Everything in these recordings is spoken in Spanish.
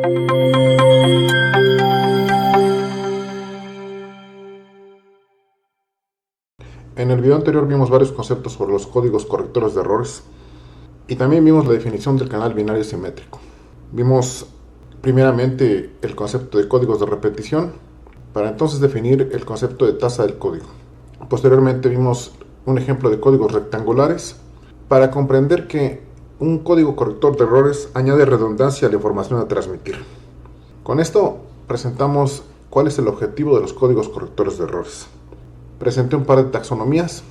En el video anterior vimos varios conceptos sobre los códigos correctores de errores y también vimos la definición del canal binario simétrico. Vimos primeramente el concepto de códigos de repetición para entonces definir el concepto de tasa del código. Posteriormente vimos un ejemplo de códigos rectangulares para comprender que un código corrector de errores añade redundancia a la información a transmitir. Con esto presentamos cuál es el objetivo de los códigos correctores de errores. Presenté un par de taxonomías,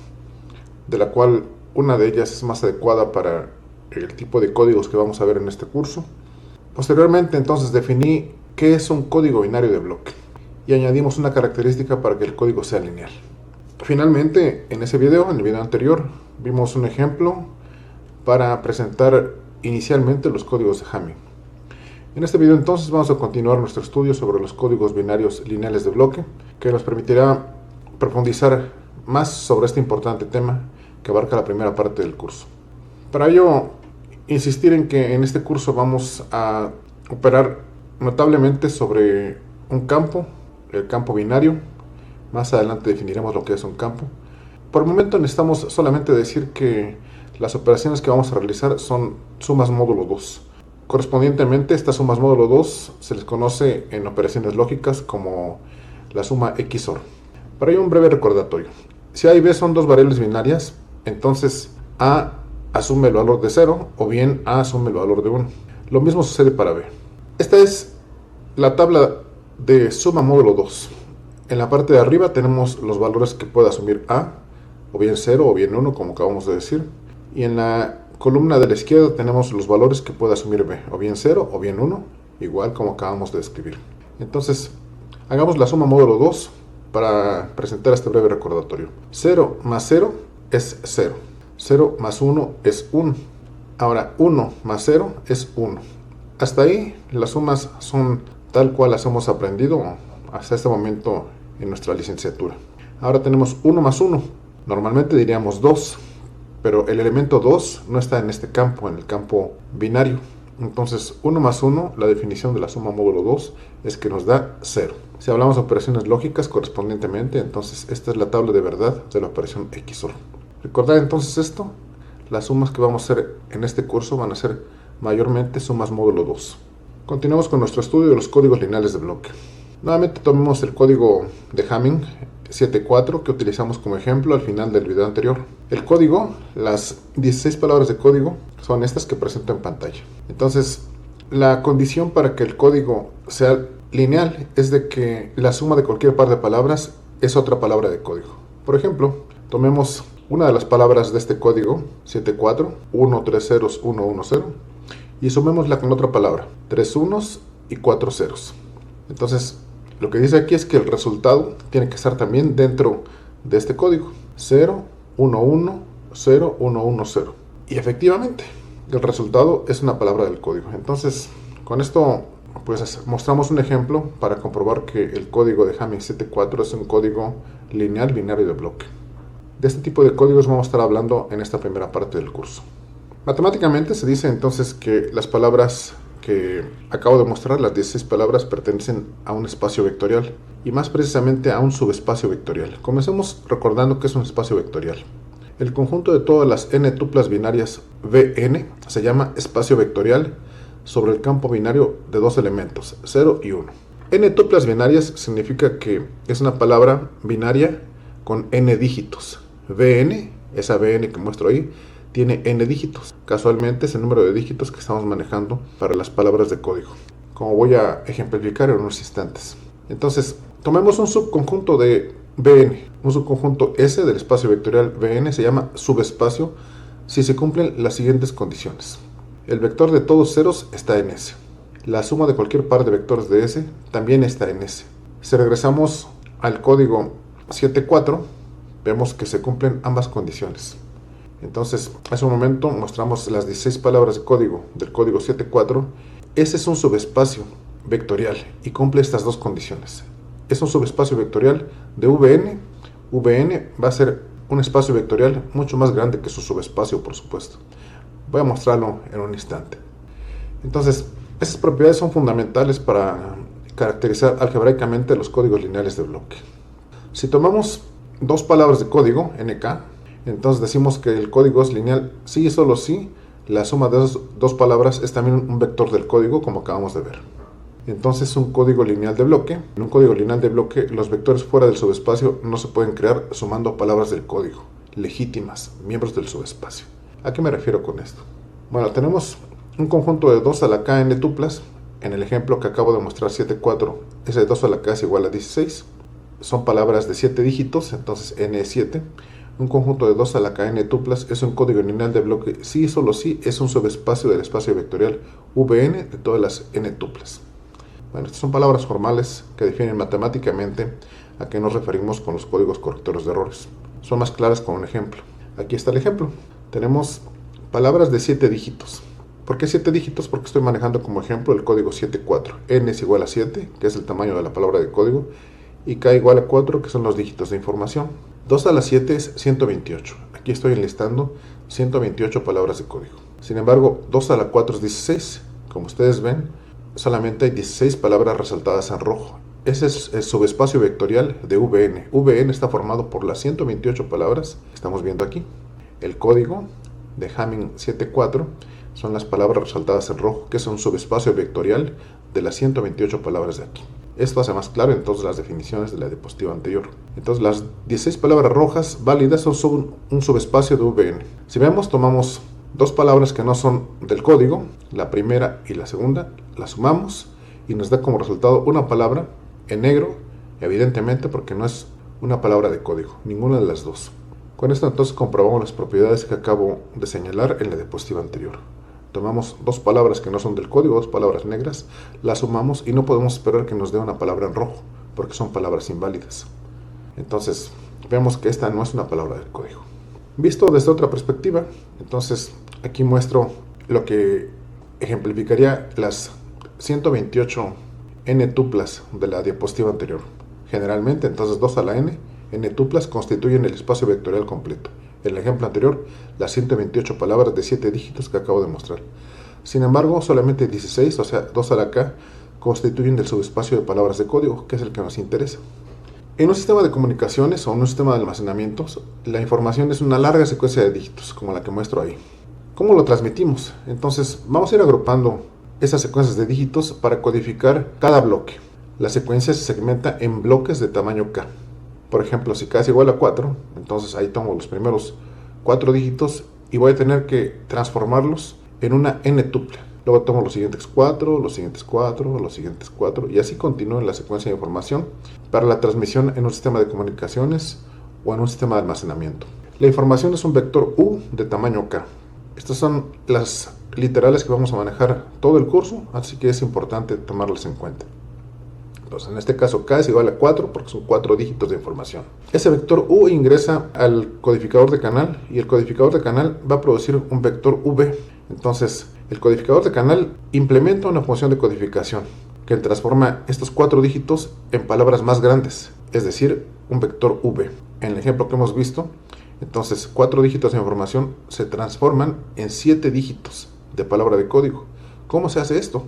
de la cual una de ellas es más adecuada para el tipo de códigos que vamos a ver en este curso. Posteriormente entonces definí qué es un código binario de bloque y añadimos una característica para que el código sea lineal. Finalmente, en ese video, en el video anterior, vimos un ejemplo para presentar inicialmente los códigos de Hamming. En este video entonces vamos a continuar nuestro estudio sobre los códigos binarios lineales de bloque, que nos permitirá profundizar más sobre este importante tema que abarca la primera parte del curso. Para ello, insistir en que en este curso vamos a operar notablemente sobre un campo, el campo binario. Más adelante definiremos lo que es un campo. Por el momento necesitamos solamente decir que las operaciones que vamos a realizar son sumas módulo 2. Correspondientemente, estas sumas módulo 2 se les conoce en operaciones lógicas como la suma XOR. Para ello un breve recordatorio. Si A y B son dos variables binarias, entonces A asume el valor de 0 o bien A asume el valor de 1. Lo mismo sucede para B. Esta es la tabla de suma módulo 2. En la parte de arriba tenemos los valores que puede asumir A, o bien 0 o bien 1, como acabamos de decir. Y en la columna de la izquierda tenemos los valores que puede asumir B, o bien 0 o bien 1, igual como acabamos de describir. Entonces, hagamos la suma módulo 2 para presentar este breve recordatorio. 0 más 0 es 0. 0 más 1 es 1. Ahora 1 más 0 es 1. Hasta ahí las sumas son tal cual las hemos aprendido hasta este momento en nuestra licenciatura. Ahora tenemos 1 más 1. Normalmente diríamos 2, pero el elemento 2 no está en este campo, en el campo binario. Entonces 1 más 1, la definición de la suma módulo 2 es que nos da 0. Si hablamos de operaciones lógicas correspondientemente, entonces esta es la tabla de verdad de la operación XOR. Recordad entonces esto, las sumas que vamos a hacer en este curso van a ser mayormente sumas módulo 2. Continuamos con nuestro estudio de los códigos lineales de bloque. Nuevamente tomemos el código de Hamming 7.4 que utilizamos como ejemplo al final del video anterior. El código, las 16 palabras de código son estas que presento en pantalla. Entonces, la condición para que el código sea lineal es de que la suma de cualquier par de palabras es otra palabra de código. Por ejemplo, tomemos una de las palabras de este código 7.4, 1, 3 ceros, 1, 1, 0, y sumémosla con otra palabra, 3 unos y 4 ceros. Entonces, lo que dice aquí es que el resultado tiene que estar también dentro de este código. 0, 1, 1, 0, 1, 1, 0. Y efectivamente, el resultado es una palabra del código. Entonces, con esto pues mostramos un ejemplo para comprobar que el código de Hamming 7.4 es un código lineal binario de bloque. De este tipo de códigos vamos a estar hablando en esta primera parte del curso. Matemáticamente se dice entonces que las palabras que acabo de mostrar, las 16 palabras, pertenecen a un espacio vectorial y más precisamente a un subespacio vectorial. Comencemos recordando que es un espacio vectorial. El conjunto de todas las n tuplas binarias Vn se llama espacio vectorial sobre el campo binario de dos elementos, 0 y 1. N tuplas binarias significa que es una palabra binaria con n dígitos. Vn, esa Vn que muestro ahí, tiene n dígitos. Casualmente es el número de dígitos que estamos manejando para las palabras de código, como voy a ejemplificar en unos instantes. Entonces, tomemos un subconjunto de Vn. Un subconjunto S del espacio vectorial Vn se llama subespacio si se cumplen las siguientes condiciones. El vector de todos ceros está en S. La suma de cualquier par de vectores de S también está en S. Si regresamos al código 7.4, vemos que se cumplen ambas condiciones. Entonces, hace un momento mostramos las 16 palabras de código del código 7.4. Ese es un subespacio vectorial y cumple estas dos condiciones. Es un subespacio vectorial de Vn. Vn va a ser un espacio vectorial mucho más grande que su subespacio, por supuesto. Voy a mostrarlo en un instante. Entonces, Estas propiedades son fundamentales para caracterizar algebraicamente los códigos lineales de bloque. Si tomamos dos palabras de código, NK, entonces decimos que el código es lineal si y solo si la suma de esas dos palabras es también un vector del código, como acabamos de ver. Entonces un código lineal de bloque. En un código lineal de bloque, los vectores fuera del subespacio no se pueden crear sumando palabras del código, legítimas, miembros del subespacio. ¿A qué me refiero con esto? Bueno, tenemos un conjunto de 2 a la k n tuplas. En el ejemplo que acabo de mostrar, 7, 4, ese de 2 a la k es igual a 16. Son palabras de 7 dígitos, entonces n es 7. Un conjunto de 2 a la k n tuplas es un código lineal de bloque si y solo si es un subespacio del espacio vectorial Vn de todas las n tuplas. Bueno, estas son palabras formales que definen matemáticamente a qué nos referimos con los códigos correctores de errores. Son más claras con un ejemplo. Aquí está el ejemplo. Tenemos palabras de 7 dígitos. ¿Por qué 7 dígitos? Porque estoy manejando como ejemplo el código 74. N es igual a 7, que es el tamaño de la palabra de código, y K igual a 4, que son los dígitos de información. 2 a la 7 es 128. Aquí estoy enlistando 128 palabras de código. Sin embargo, 2 a la 4 es 16. Como ustedes ven, solamente hay 16 palabras resaltadas en rojo. Ese es el subespacio vectorial de Vn. Vn está formado por las 128 palabras que estamos viendo aquí. El código de Hamming 74 son las palabras resaltadas en rojo, que es un subespacio vectorial de las 128 palabras de aquí. Esto hace más claro entonces las definiciones de la diapositiva anterior. Entonces las 16 palabras rojas válidas son un subespacio de Vn. Si vemos, tomamos dos palabras que no son del código, la primera y la segunda, las sumamos y nos da como resultado una palabra en negro, evidentemente porque no es una palabra de código, ninguna de las dos. Con esto entonces comprobamos las propiedades que acabo de señalar en la diapositiva anterior. Tomamos dos palabras que no son del código, dos palabras negras, las sumamos y no podemos esperar que nos dé una palabra en rojo, porque son palabras inválidas. Entonces, vemos que esta no es una palabra del código. Visto desde otra perspectiva, entonces aquí muestro lo que ejemplificaría las 128 n tuplas de la diapositiva anterior. Generalmente, entonces 2 a la n tuplas constituyen el espacio vectorial completo. En el ejemplo anterior, las 128 palabras de 7 dígitos que acabo de mostrar. Sin embargo, solamente 16, o sea, 2 a la k, constituyen el subespacio de palabras de código, que es el que nos interesa. En un sistema de comunicaciones o en un sistema de almacenamientos, la información es una larga secuencia de dígitos, como la que muestro ahí. ¿Cómo lo transmitimos? Entonces, vamos a ir agrupando esas secuencias de dígitos para codificar cada bloque. La secuencia se segmenta en bloques de tamaño k. Por ejemplo, si k es igual a 4, entonces ahí tomo los primeros 4 dígitos y voy a tener que transformarlos en una n tupla. Luego tomo los siguientes 4, los siguientes 4, los siguientes 4 y así continúo en la secuencia de información para la transmisión en un sistema de comunicaciones o en un sistema de almacenamiento. La información es un vector U de tamaño k. Estas son las literales que vamos a manejar todo el curso, así que es importante tomarlas en cuenta. Entonces, en este caso k es igual a 4 porque son 4 dígitos de información. Ese vector U ingresa al codificador de canal y el codificador de canal va a producir un vector V. Entonces, el codificador de canal implementa una función de codificación que transforma estos 4 dígitos en palabras más grandes, es decir, un vector V. En el ejemplo que hemos visto, entonces 4 dígitos de información se transforman en 7 dígitos de palabra de código. ¿Cómo se hace esto?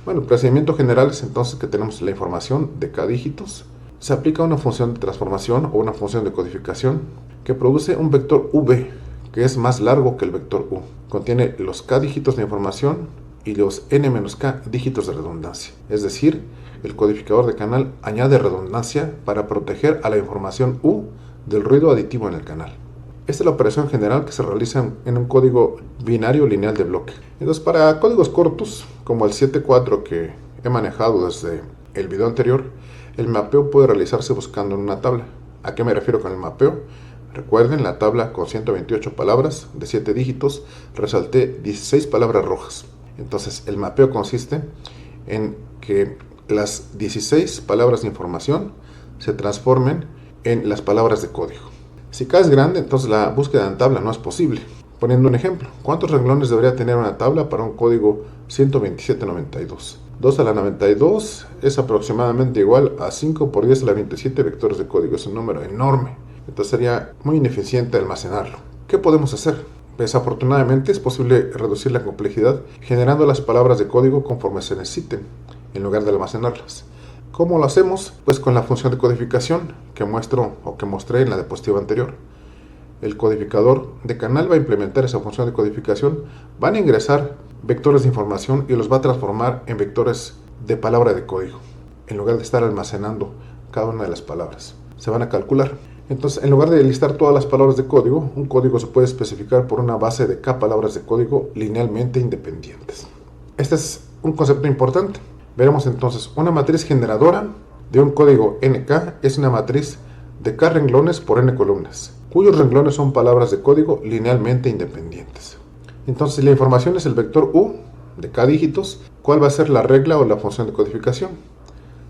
Bueno, el procedimiento general es entonces que tenemos la información de k dígitos, se aplica una función de transformación o una función de codificación que produce un vector V que es más largo que el vector U. Contiene los k dígitos de información y los n-k dígitos de redundancia. Es decir, el codificador de canal añade redundancia para proteger a la información U del ruido aditivo en el canal. Esta es la operación general que se realiza en un código binario lineal de bloque. Entonces, para códigos cortos, como el 7.4 que he manejado desde el video anterior, el mapeo puede realizarse buscando en una tabla. ¿A qué me refiero con el mapeo? Recuerden, la tabla con 128 palabras de 7 dígitos, resalté 16 palabras rojas. Entonces, el mapeo consiste en que las 16 palabras de información se transformen en las palabras de código. Si k es grande, entonces la búsqueda en tabla no es posible. Poniendo un ejemplo, ¿cuántos renglones debería tener una tabla para un código 127.92? 2 a la 92 es aproximadamente igual a 5 por 10 a la 27 vectores de código. Es un número enorme. Entonces sería muy ineficiente almacenarlo. ¿Qué podemos hacer? Desafortunadamente es posible reducir la complejidad generando las palabras de código conforme se necesiten, en lugar de almacenarlas. ¿Cómo lo hacemos? Pues con la función de codificación que muestro o que mostré en la diapositiva anterior. El codificador de canal va a implementar esa función de codificación, van a ingresar vectores de información y los va a transformar en vectores de palabra de código, en lugar de estar almacenando cada una de las palabras. Se van a calcular. Entonces, en lugar de listar todas las palabras de código, un código se puede especificar por una base de K palabras de código linealmente independientes. Este es un concepto importante. Veremos entonces, una matriz generadora de un código NK es una matriz de K renglones por N columnas, cuyos renglones son palabras de código linealmente independientes. Entonces, si la información es el vector U de K dígitos, ¿cuál va a ser la regla o la función de codificación?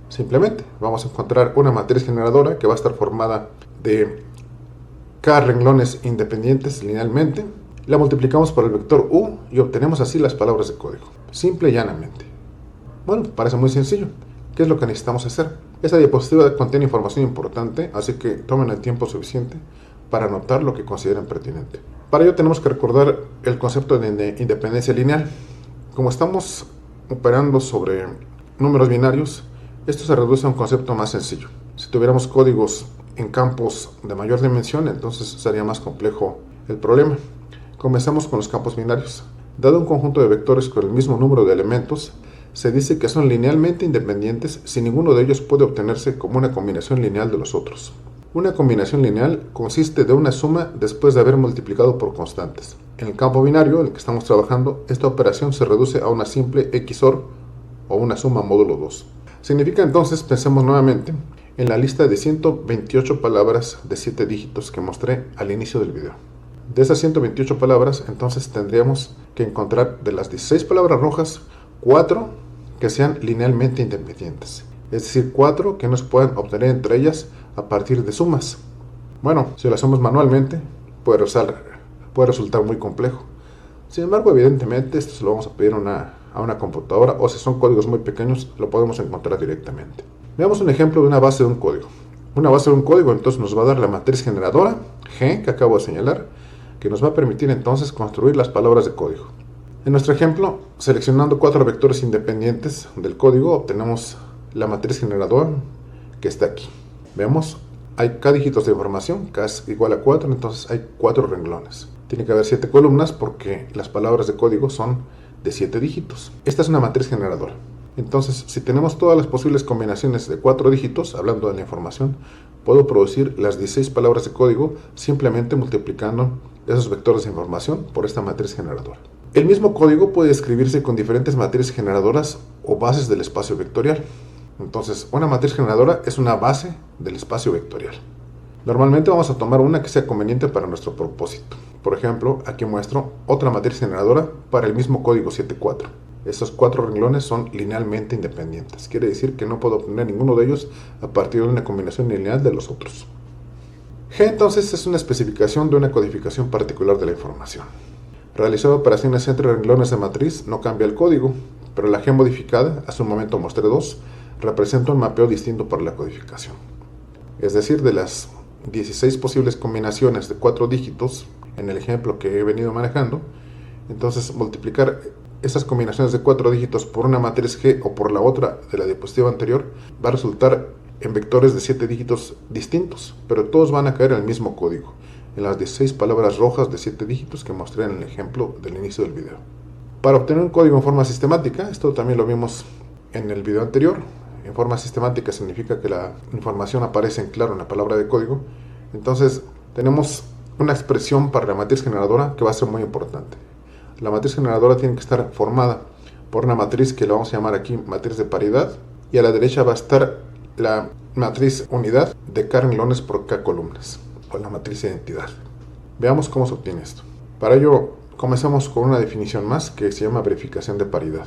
Simplemente vamos a encontrar una matriz generadora que va a estar formada de K renglones independientes linealmente. La multiplicamos por el vector U y obtenemos así las palabras de código. Simple y llanamente. Bueno, parece muy sencillo. ¿Qué es lo que necesitamos hacer? Esta diapositiva contiene información importante, así que tomen el tiempo suficiente para anotar lo que consideren pertinente. Para ello tenemos que recordar el concepto de independencia lineal. Como estamos operando sobre números binarios, esto se reduce a un concepto más sencillo. Si tuviéramos códigos en campos de mayor dimensión, entonces sería más complejo el problema. Comencemos con los campos binarios. Dado un conjunto de vectores con el mismo número de elementos, se dice que son linealmente independientes si ninguno de ellos puede obtenerse como una combinación lineal de los otros. Una combinación lineal consiste de una suma después de haber multiplicado por constantes. En el campo binario en el que estamos trabajando, esta operación se reduce a una simple XOR o una suma módulo 2. Significa entonces, pensemos nuevamente en la lista de 128 palabras de 7 dígitos que mostré al inicio del video. De esas 128 palabras, entonces tendríamos que encontrar de las 16 palabras rojas, 4 que sean linealmente independientes. Es decir, 4 que no se puedan obtener entre ellas a partir de sumas. Bueno, si lo hacemos manualmente, puede resultar muy complejo. Sin embargo, evidentemente, esto se lo vamos a pedir a una computadora, o si son códigos muy pequeños, lo podemos encontrar directamente. Veamos un ejemplo de una base de un código. Una base de un código entonces nos va a dar la matriz generadora, G, que acabo de señalar, que nos va a permitir entonces construir las palabras de código. En nuestro ejemplo, seleccionando 4 vectores independientes del código, obtenemos la matriz generadora que está aquí. Vemos, hay K dígitos de información, K es igual a 4, entonces hay 4 renglones. Tiene que haber 7 columnas porque las palabras de código son de 7 dígitos. Esta es una matriz generadora. Entonces, si tenemos todas las posibles combinaciones de 4 dígitos, hablando de la información, puedo producir las 16 palabras de código simplemente multiplicando esos vectores de información por esta matriz generadora. El mismo código puede escribirse con diferentes matrices generadoras o bases del espacio vectorial. Entonces, una matriz generadora es una base del espacio vectorial. Normalmente vamos a tomar una que sea conveniente para nuestro propósito. Por ejemplo, aquí muestro otra matriz generadora para el mismo código 7.4. Estos 4 renglones son linealmente independientes. Quiere decir que no puedo obtener ninguno de ellos a partir de una combinación lineal de los otros. G entonces es una especificación de una codificación particular de la información. Realizar operaciones entre renglones de matriz no cambia el código, pero la G modificada, hace un momento mostré 2, representa un mapeo distinto para la codificación. Es decir, de las 16 posibles combinaciones de 4 dígitos, en el ejemplo que he venido manejando, entonces multiplicar estas combinaciones de 4 dígitos por una matriz G o por la otra de la diapositiva anterior va a resultar en vectores de 7 dígitos distintos, pero todos van a caer en el mismo código, en las 16 palabras rojas de 7 dígitos que mostré en el ejemplo del inicio del video. Para obtener un código en forma sistemática, esto también lo vimos en el video anterior. En forma sistemática significa que la información aparece en claro en la palabra de código. Entonces tenemos una expresión para la matriz generadora que va a ser muy importante. La matriz generadora tiene que estar formada por una matriz que la vamos a llamar aquí matriz de paridad, y a la derecha va a estar la matriz unidad de K renglones por K columnas, o la matriz identidad. Veamos cómo se obtiene esto. Para ello, comenzamos con una definición más que se llama verificación de paridad.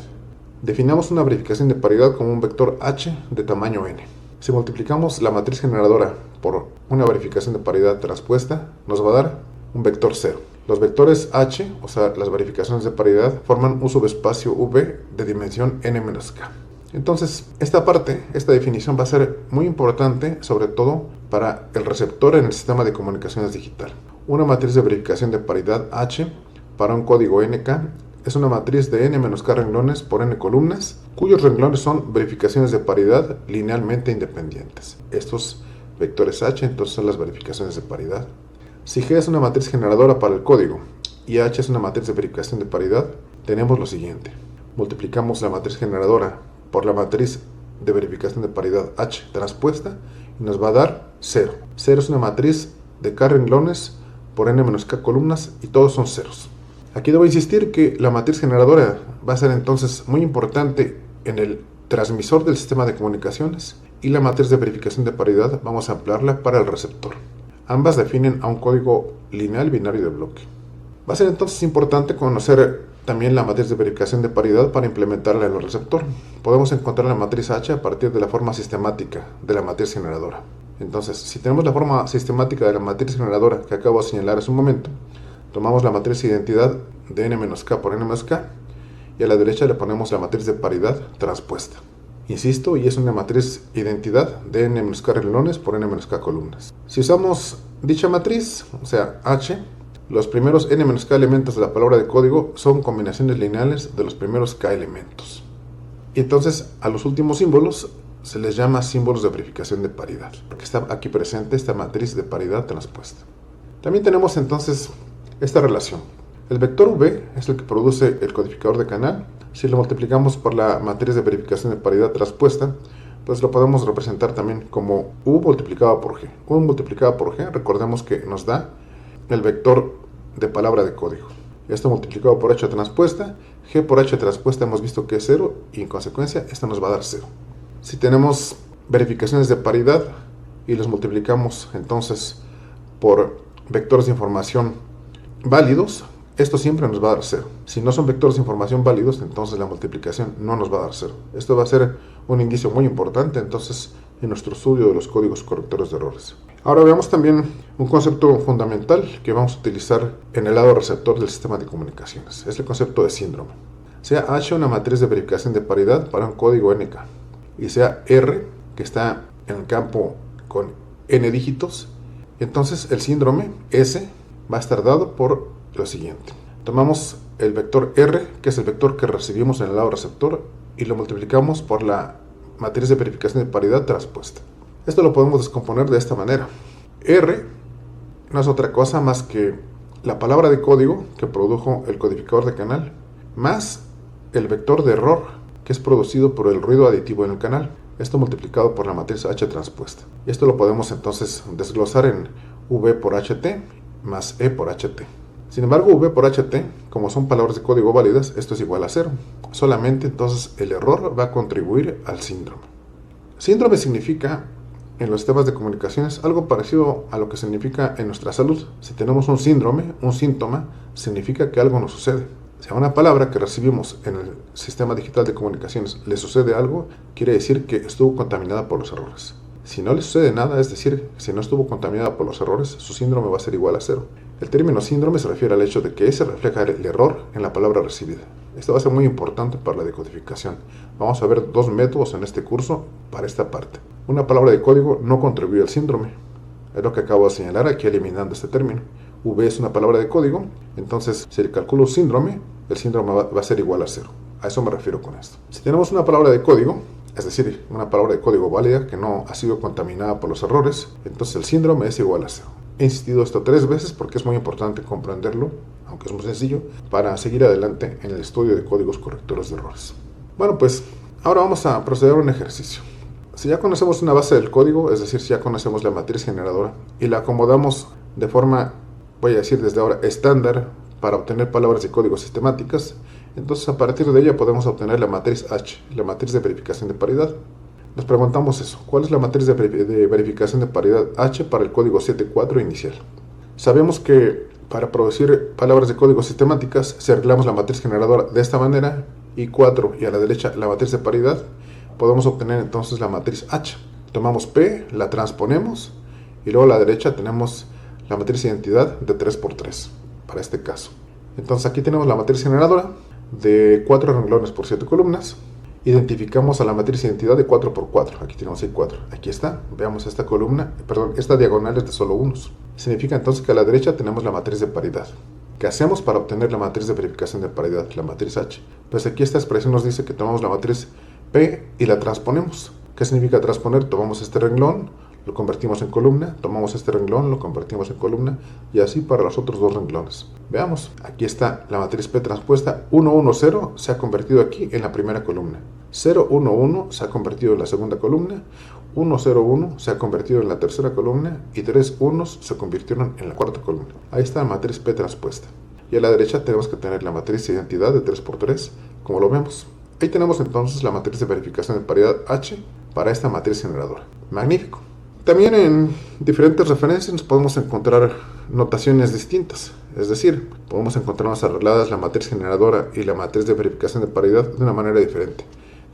Definamos una verificación de paridad como un vector H de tamaño n. Si multiplicamos la matriz generadora por una verificación de paridad transpuesta, nos va a dar un vector 0. Los vectores H, o sea, las verificaciones de paridad, forman un subespacio V de dimensión n-k. Entonces, esta definición va a ser muy importante, sobre todo para el receptor en el sistema de comunicaciones digital. Una matriz de verificación de paridad H para un código NK es una matriz de n-k renglones por n columnas, cuyos renglones son verificaciones de paridad linealmente independientes. Estos vectores H entonces son las verificaciones de paridad. Si G es una matriz generadora para el código y H es una matriz de verificación de paridad, tenemos lo siguiente. Multiplicamos la matriz generadora por la matriz de verificación de paridad H transpuesta y nos va a dar 0. 0 es una matriz de k renglones por n-k columnas y todos son ceros. Aquí debo insistir que la matriz generadora va a ser entonces muy importante en el transmisor del sistema de comunicaciones y la matriz de verificación de paridad vamos a emplearla para el receptor. Ambas definen a un código lineal binario de bloque. Va a ser entonces importante conocer también la matriz de verificación de paridad para implementarla en el receptor. Podemos encontrar la matriz H a partir de la forma sistemática de la matriz generadora. Entonces, si tenemos la forma sistemática de la matriz generadora que acabo de señalar hace un momento, tomamos la matriz de identidad de n-k por n-k y a la derecha le ponemos la matriz de paridad transpuesta. Insisto, y es una matriz identidad de n-k renglones por n-k columnas. Si usamos dicha matriz, o sea H, los primeros n-k elementos de la palabra de código son combinaciones lineales de los primeros k elementos. Y entonces a los últimos símbolos se les llama símbolos de verificación de paridad, porque está aquí presente esta matriz de paridad transpuesta. También tenemos entonces esta relación. El vector V es el que produce el codificador de canal. Si lo multiplicamos por la matriz de verificación de paridad transpuesta, pues lo podemos representar también como U multiplicado por G. U multiplicado por G, recordemos que nos da el vector de palabra de código. Esto multiplicado por H transpuesta, G por H transpuesta hemos visto que es 0 y en consecuencia esto nos va a dar 0. Si tenemos verificaciones de paridad y los multiplicamos entonces por vectores de información válidos, esto siempre nos va a dar 0. Si no son vectores de información válidos, entonces la multiplicación no nos va a dar 0. Esto va a ser un indicio muy importante entonces en nuestro estudio de los códigos correctores de errores. Ahora veamos también un concepto fundamental que vamos a utilizar en el lado receptor del sistema de comunicaciones. Es el concepto de síndrome. Sea H una matriz de verificación de paridad para un código NK y sea R, que está en el campo con n dígitos, entonces el síndrome S va a estar dado por lo siguiente. Tomamos el vector R, que es el vector que recibimos en el lado receptor, y lo multiplicamos por la matriz de verificación de paridad transpuesta. Esto lo podemos descomponer de esta manera. R no es otra cosa más que la palabra de código que produjo el codificador de canal, más el vector de error que es producido por el ruido aditivo en el canal. Esto multiplicado por la matriz H transpuesta. Y esto lo podemos entonces desglosar en V por HT más E por HT. Sin embargo, V por HT, como son palabras de código válidas, esto es igual a 0. Solamente entonces el error va a contribuir al síndrome. Síndrome significa en los sistemas de comunicaciones algo parecido a lo que significa en nuestra salud. Si tenemos un síndrome, un síntoma, significa que algo nos sucede. Si a una palabra que recibimos en el sistema digital de comunicaciones le sucede algo, quiere decir que estuvo contaminada por los errores. Si no le sucede nada, es decir, si no estuvo contaminada por los errores, su síndrome va a ser igual a 0. El término síndrome se refiere al hecho de que se refleja el error en la palabra recibida. Esto va a ser muy importante para la decodificación. Vamos a ver dos métodos en este curso para esta parte. Una palabra de código no contribuye al síndrome. Es lo que acabo de señalar aquí eliminando este término. V es una palabra de código, entonces si le calculo un síndrome, el síndrome va a ser igual a 0. A eso me refiero con esto. Si tenemos una palabra de código, es decir, una palabra de código válida que no ha sido contaminada por los errores, entonces el síndrome es igual a 0. He insistido esto 3 veces porque es muy importante comprenderlo, aunque es muy sencillo, para seguir adelante en el estudio de códigos correctores de errores. Bueno, pues ahora vamos a proceder a un ejercicio. Si ya conocemos una base del código, es decir, si ya conocemos la matriz generadora y la acomodamos de forma, voy a decir desde ahora, estándar para obtener palabras de código sistemáticas, entonces a partir de ella podemos obtener la matriz H, la matriz de verificación de paridad. Nos preguntamos eso, ¿cuál es la matriz de verificación de paridad H para el código 7.4 inicial? Sabemos que para producir palabras de código sistemáticas, si arreglamos la matriz generadora de esta manera, y 4 y a la derecha la matriz de paridad, podemos obtener entonces la matriz H. Tomamos P, la transponemos, y luego a la derecha tenemos la matriz de identidad de 3×3, para este caso. Entonces aquí tenemos la matriz generadora de 4 renglones por 7 columnas. Identificamos a la matriz de identidad de 4×4. Aquí tenemos el 4. Aquí está. Veamos esta columna, esta diagonal es de solo unos. Significa entonces que a la derecha tenemos la matriz de paridad. ¿Qué hacemos para obtener la matriz de verificación de paridad, la matriz H? Pues aquí esta expresión nos dice que tomamos la matriz P y la transponemos. ¿Qué significa transponer? Tomamos este renglón, lo convertimos en columna, tomamos este renglón, lo convertimos en columna, y así para los otros dos renglones. Veamos, aquí está la matriz P transpuesta. 1, 1, 0 se ha convertido aquí en la primera columna. 0, 1, 1 se ha convertido en la segunda columna. 1, 0, 1 se ha convertido en la tercera columna y 3 unos se convirtieron en la cuarta columna. Ahí está la matriz P transpuesta. Y a la derecha tenemos que tener la matriz de identidad de 3 por 3, como lo vemos. Ahí tenemos entonces la matriz de verificación de paridad H para esta matriz generadora. Magnífico. También en diferentes referencias nos podemos encontrar notaciones distintas. Es decir, podemos encontrarnos arregladas la matriz generadora y la matriz de verificación de paridad de una manera diferente.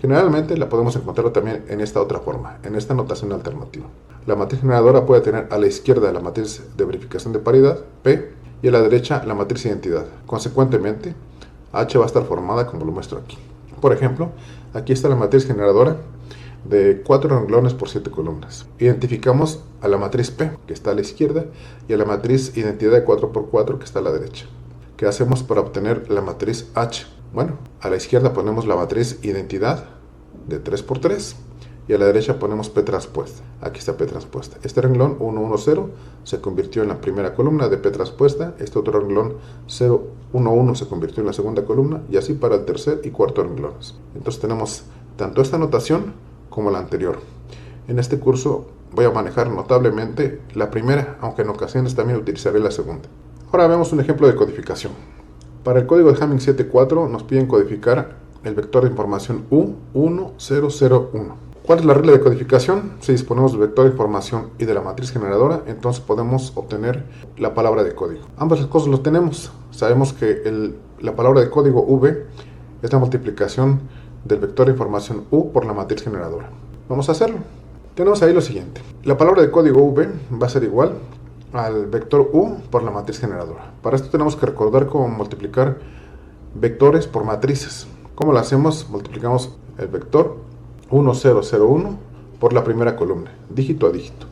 Generalmente la podemos encontrar también en esta otra forma, en esta notación alternativa. La matriz generadora puede tener a la izquierda la matriz de verificación de paridad, P, y a la derecha la matriz de identidad. Consecuentemente, H va a estar formada como lo muestro aquí. Por ejemplo, aquí está la matriz generadora de 4 renglones por 7 columnas. Identificamos a la matriz P, que está a la izquierda, y a la matriz identidad de 4 por 4, que está a la derecha. ¿Qué hacemos para obtener la matriz H? Bueno, a la izquierda ponemos la matriz identidad de 3 por 3 y a la derecha ponemos P transpuesta. Aquí está P transpuesta. Este renglón 1, 1, 0 se convirtió en la primera columna de P transpuesta. Este otro renglón 0, 1, 1 se convirtió en la segunda columna y así para el tercer y cuarto renglones. Entonces tenemos tanto esta notación como la anterior. En este curso voy a manejar notablemente la primera, aunque en ocasiones también utilizaré la segunda. Ahora vemos un ejemplo de codificación. Para el código de Hamming 7.4 nos piden codificar el vector de información U1001. ¿Cuál es la regla de codificación? Si disponemos del vector de información y de la matriz generadora, entonces podemos obtener la palabra de código. Ambas las cosas lo tenemos. Sabemos que la palabra de código V es la multiplicación del vector de información U por la matriz generadora. Vamos a hacerlo. Tenemos ahí lo siguiente. La palabra de código V va a ser igual al vector U por la matriz generadora. Para esto tenemos que recordar cómo multiplicar vectores por matrices. ¿Cómo lo hacemos? Multiplicamos el vector 1001 por la primera columna, dígito a dígito.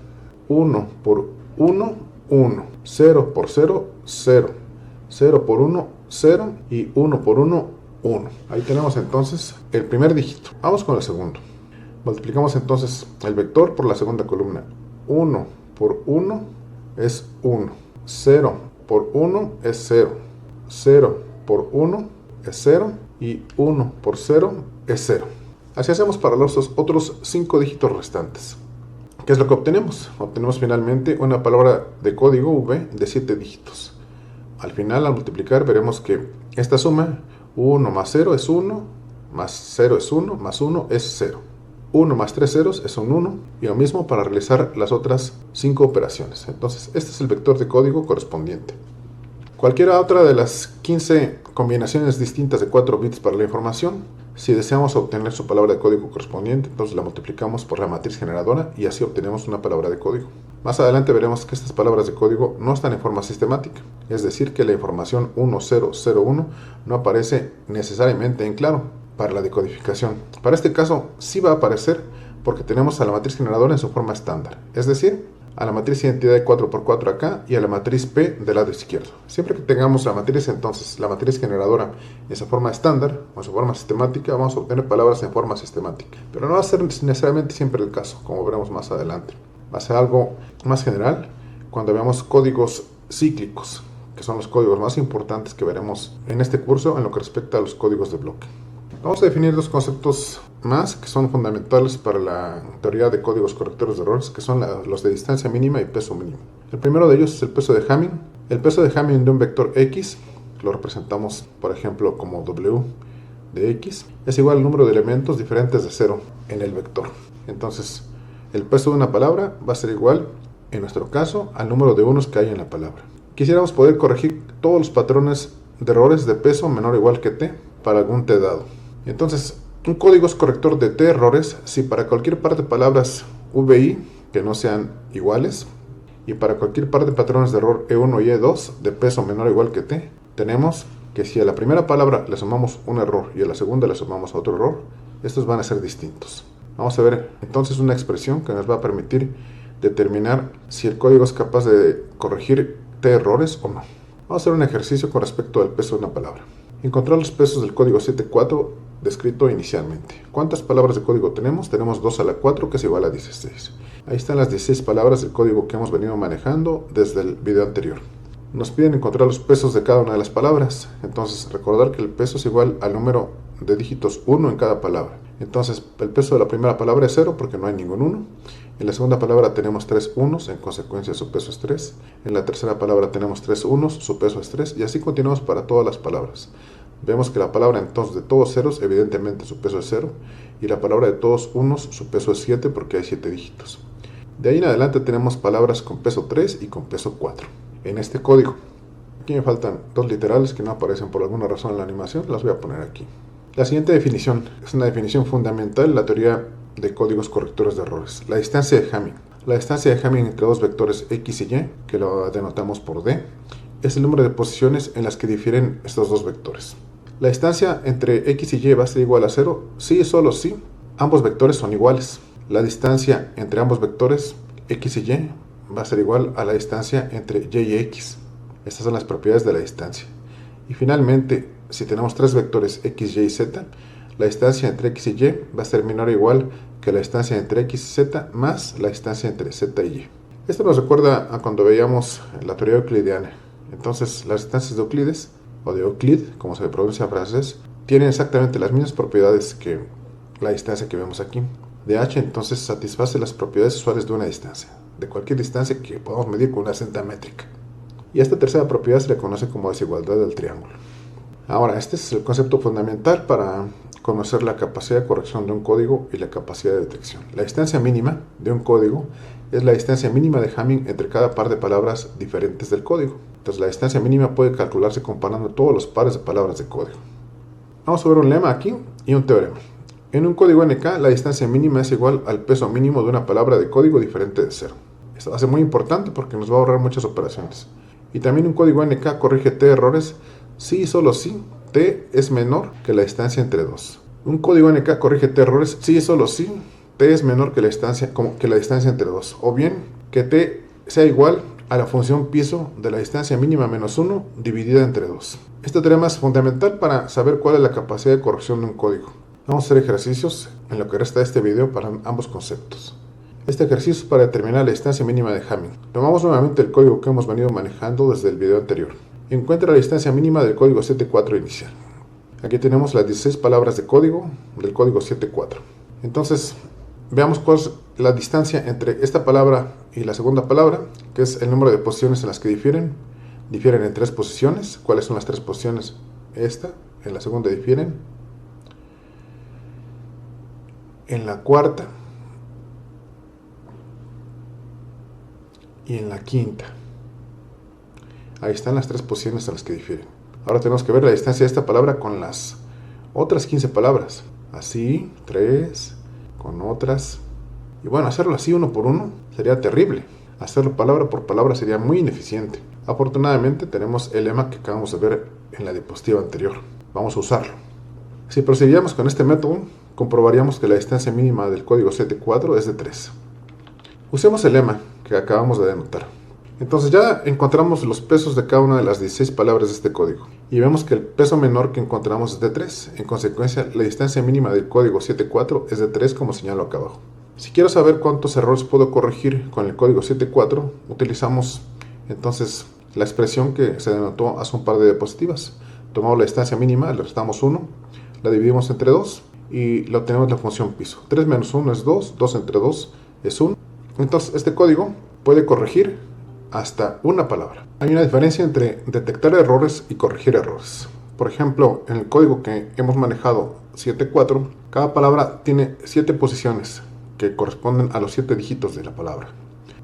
1 por 1, 1. 0 por 0, 0. 0 por 1, 0. Y 1 por 1, 1. Ahí tenemos entonces el primer dígito. Vamos con el segundo. Multiplicamos entonces el vector por la segunda columna. 1 por 1 es 1. 0 por 1 es 0. 0 por 1 es 0. Y 1 por 0 es 0. Así hacemos para los otros 5 dígitos restantes. ¿Qué es lo que obtenemos? Obtenemos finalmente una palabra de código V de 7 dígitos. Al final, al multiplicar, veremos que esta suma 1 más 0 es 1, más 0 es 1, más 1 es 0. 1 más 3 ceros es un 1, y lo mismo para realizar las otras 5 operaciones. Entonces, este es el vector de código correspondiente. Cualquiera otra de las 15 combinaciones distintas de 4 bits para la información, si deseamos obtener su palabra de código correspondiente, entonces la multiplicamos por la matriz generadora y así obtenemos una palabra de código. Más adelante veremos que estas palabras de código no están en forma sistemática, es decir, que la información 1001 no aparece necesariamente en claro para la decodificación. Para este caso sí va a aparecer porque tenemos a la matriz generadora en su forma estándar, es decir, a la matriz identidad de 4x4 acá y a la matriz P del lado izquierdo. Siempre que tengamos la matriz, entonces la matriz generadora en su forma estándar o en su forma sistemática, vamos a obtener palabras en forma sistemática. Pero no va a ser necesariamente siempre el caso, como veremos más adelante. Va a ser algo más general cuando veamos códigos cíclicos, que son los códigos más importantes que veremos en este curso en lo que respecta a los códigos de bloque. Vamos a definir dos conceptos más que son fundamentales para la teoría de códigos correctores de errores, que son los de distancia mínima y peso mínimo. El primero de ellos es el peso de Hamming. El peso de Hamming de un vector X, lo representamos por ejemplo como W de X, es igual al número de elementos diferentes de 0 en el vector. Entonces, el peso de una palabra va a ser igual, en nuestro caso, al número de unos que hay en la palabra. Quisiéramos poder corregir todos los patrones de errores de peso menor o igual que t para algún t dado. Entonces, un código es corrector de t errores si para cualquier par de palabras VI que no sean iguales y para cualquier par de patrones de error E1 y E2 de peso menor o igual que t, tenemos que si a la primera palabra le sumamos un error y a la segunda le sumamos otro error, estos van a ser distintos. Vamos a ver entonces una expresión que nos va a permitir determinar si el código es capaz de corregir T errores o no. Vamos a hacer un ejercicio con respecto al peso de una palabra. Encontrar los pesos del código 7.4 descrito inicialmente. ¿Cuántas palabras de código tenemos? Tenemos 2 a la 4, que es igual a 16. Ahí están las 16 palabras del código que hemos venido manejando desde el video anterior. Nos piden encontrar los pesos de cada una de las palabras. Entonces, recordar que el peso es igual al número de dígitos 1 en cada palabra. Entonces, el peso de la primera palabra es 0 porque no hay ningún 1. En la segunda palabra tenemos 3 unos, en consecuencia su peso es 3. En la tercera palabra tenemos 3 unos, su peso es 3. Y así continuamos para todas las palabras. Vemos que la palabra entonces de todos ceros, evidentemente su peso es 0. Y la palabra de todos unos, su peso es 7 porque hay 7 dígitos. De ahí en adelante tenemos palabras con peso 3 y con peso 4. En este código. Aquí me faltan dos literales que no aparecen por alguna razón en la animación. Las voy a poner aquí. La siguiente definición es una definición fundamental en la teoría de códigos correctores de errores. La distancia de Hamming. La distancia de Hamming entre dos vectores X y Y, que lo denotamos por D, es el número de posiciones en las que difieren estos dos vectores. La distancia entre X y Y va a ser igual a 0 si y solo si ambos vectores son iguales. La distancia entre ambos vectores X y Y va a ser igual a la distancia entre Y y X. Estas son las propiedades de la distancia. Y finalmente, si tenemos tres vectores X, Y y Z, la distancia entre X y Y va a ser menor o igual que la distancia entre X y Z más la distancia entre Z y Y. Esto nos recuerda a cuando veíamos la teoría euclidiana. Entonces, las distancias de Euclides, o de Euclid, como se pronuncia en francés, tienen exactamente las mismas propiedades que la distancia que vemos aquí. De H, entonces, satisface las propiedades usuales de una distancia, de cualquier distancia que podamos medir con una cinta métrica. Y esta tercera propiedad se le conoce como desigualdad del triángulo. Ahora, este es el concepto fundamental para conocer la capacidad de corrección de un código y la capacidad de detección. La distancia mínima de un código es la distancia mínima de Hamming entre cada par de palabras diferentes del código. Entonces, la distancia mínima puede calcularse comparando todos los pares de palabras de código. Vamos a ver un lema aquí y un teorema. En un código NK, la distancia mínima es igual al peso mínimo de una palabra de código diferente de 0. Esto va a ser muy importante porque nos va a ahorrar muchas operaciones. Y también un código NK corrige T errores si y solo si T es menor que la distancia entre 2. Un código NK corrige T errores si y solo si T es menor que la distancia entre 2. O bien que T sea igual a la función piso de la distancia mínima menos 1 dividida entre 2. Este teorema es fundamental para saber cuál es la capacidad de corrección de un código. Vamos a hacer ejercicios en lo que resta de este video para ambos conceptos. Este ejercicio es para determinar la distancia mínima de Hamming. Tomamos nuevamente el código que hemos venido manejando desde el video anterior. Encuentra la distancia mínima del código 7.4 inicial. Aquí tenemos las 16 palabras de código del código 7.4. Entonces, veamos cuál es la distancia entre esta palabra y la segunda palabra, que es el número de posiciones en las que difieren. Difieren en 3 posiciones. ¿Cuáles son las 3 posiciones? Esta, en la segunda difieren. En la cuarta y en la quinta. Ahí están las 3 posiciones en las que difieren. Ahora tenemos que ver la distancia de esta palabra con las otras 15 palabras. Así, 3, con otras. Y bueno, hacerlo así uno por uno sería terrible. Hacerlo palabra por palabra sería muy ineficiente. Afortunadamente tenemos el lema que acabamos de ver en la diapositiva anterior. Vamos a usarlo. Si procedíamos con este método, comprobaríamos que la distancia mínima del código 7.4 es de 3. Usemos el lema que acabamos de denotar. Entonces ya encontramos los pesos de cada una de las 16 palabras de este código. Y vemos que el peso menor que encontramos es de 3. En consecuencia, la distancia mínima del código 7.4 es de 3, como señalo acá abajo. Si quiero saber cuántos errores puedo corregir con el código 7.4, utilizamos entonces la expresión que se denotó hace un par de diapositivas. Tomamos la distancia mínima, le restamos 1, la dividimos entre 2 y lo obtenemos la función piso. 3 menos 1 es 2, 2 entre 2 es 1. Entonces este código puede corregir hasta una palabra. Hay una diferencia entre detectar errores y corregir errores. Por ejemplo, en el código que hemos manejado 7.4, cada palabra tiene 7 posiciones que corresponden a los 7 dígitos de la palabra.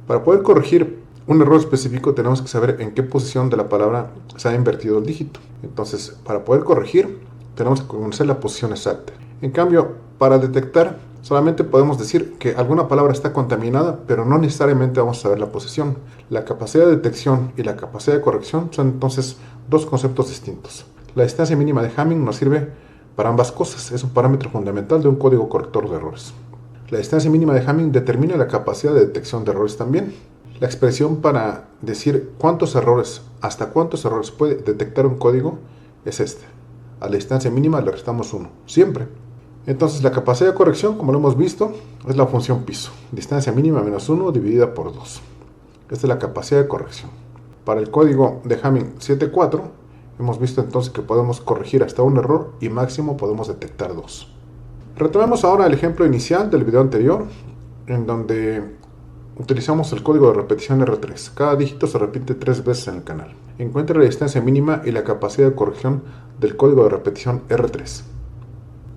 Para poder corregir un error específico tenemos que saber en qué posición de la palabra se ha invertido el dígito. Entonces, para poder corregir tenemos que conocer la posición exacta. En cambio, para detectar solamente podemos decir que alguna palabra está contaminada, pero no necesariamente vamos a saber la posición. La capacidad de detección y la capacidad de corrección son entonces dos conceptos distintos. La distancia mínima de Hamming nos sirve para ambas cosas. Es un parámetro fundamental de un código corrector de errores. La distancia mínima de Hamming determina la capacidad de detección de errores también. La expresión para decir hasta cuántos errores puede detectar un código es esta. A la distancia mínima le restamos 1, siempre. Entonces la capacidad de corrección, como lo hemos visto, es la función piso. Distancia mínima menos 1 dividida por 2. Esta es la capacidad de corrección. Para el código de Hamming 7.4, hemos visto entonces que podemos corregir hasta un error y máximo podemos detectar 2. Retomemos ahora el ejemplo inicial del video anterior, en donde utilizamos el código de repetición R3. Cada dígito se repite 3 veces en el canal. Encuentre la distancia mínima y la capacidad de corrección del código de repetición R3.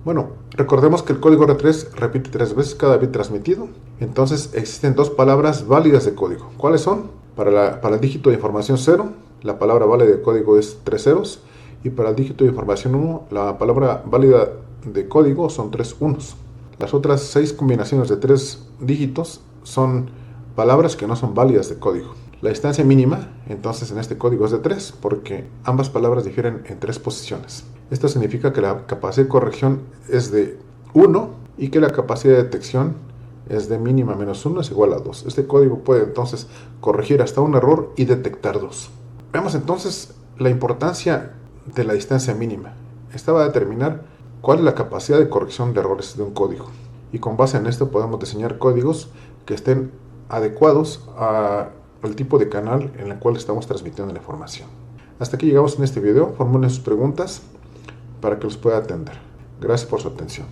Bueno, recordemos que el código R3 repite 3 veces cada bit transmitido. Entonces existen 2 palabras válidas de código. ¿Cuáles son? Para el dígito de información 0, la palabra válida de código es 3 ceros. Y para el dígito de información 1, la palabra válida de código son 3 unos. Las otras 6 combinaciones de 3 dígitos son palabras que no son válidas de código. La distancia mínima, entonces en este código es de 3, porque ambas palabras difieren en 3 posiciones. Esto significa que la capacidad de corrección es de 1 y que la capacidad de detección es de mínima menos 1 es igual a 2. Este código puede entonces corregir hasta un error y detectar 2. Veamos entonces la importancia de la distancia mínima. Esta va a determinar cuál es la capacidad de corrección de errores de un código. Y con base en esto podemos diseñar códigos que estén adecuados al tipo de canal en el cual estamos transmitiendo la información. Hasta aquí llegamos en este video. Formulen sus preguntas para que los pueda atender. Gracias por su atención.